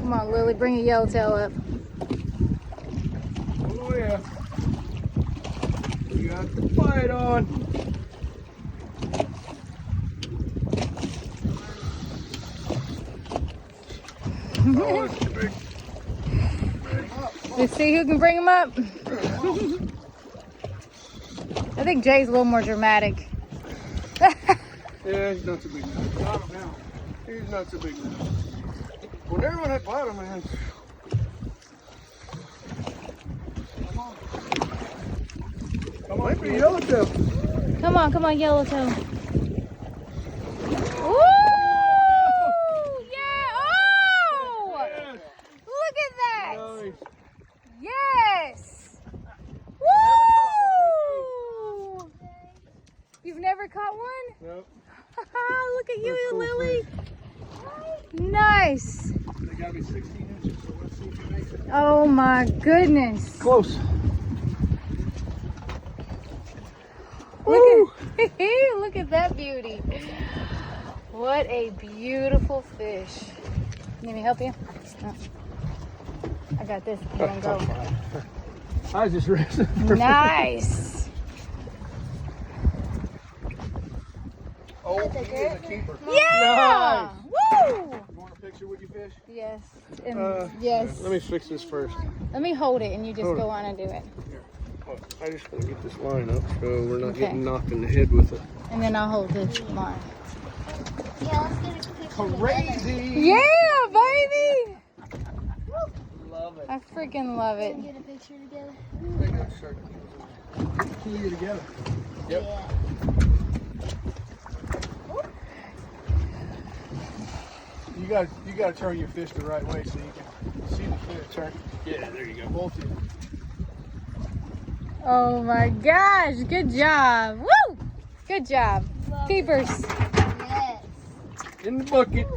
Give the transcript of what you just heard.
Come on, Lily, bring your yellowtail up. Oh yeah. You got the fight on. Oh, it's too big. Let's see who can bring him up. I think Jay's a little more dramatic. Yeah, he's not so big now. He's not so big now. Well, there on that bottom, man. Come on, be yellowtail. Come on, yellowtail. Woo! Yeah! Oh! Yes. Look at that! Nice. Yes! Woo! You've never caught one? Nope. Look at you, Cool Lily. fish. Nice. They gotta be 16 inches, so let's see if he makes it. Oh my goodness. Close. Look at, look at that beauty. What a beautiful fish. Need me to help you? No. I got this. You don't go. I was just racing. Nice. Oh, he is a keeper. Yeah. Nice. Woo. You want a picture with your fish? Yes. And yes. Let me fix this first. Let me hold it and you just Hold go it. on and do it. Well, I just want to get this line up so we're not Okay. getting knocked in the head with it. And then I'll hold this line. Yeah, let's get a picture Crazy! Yeah, baby. Love it. I freaking love it. Get a picture together. They got shark pull you together. Yep. Yeah. You got to turn your fish the right way so you can see the fish. Turn. Yeah, there you go. Both of you. Oh my gosh, good job. Woo! Good job. Love it. Keepers. Yes. In the bucket.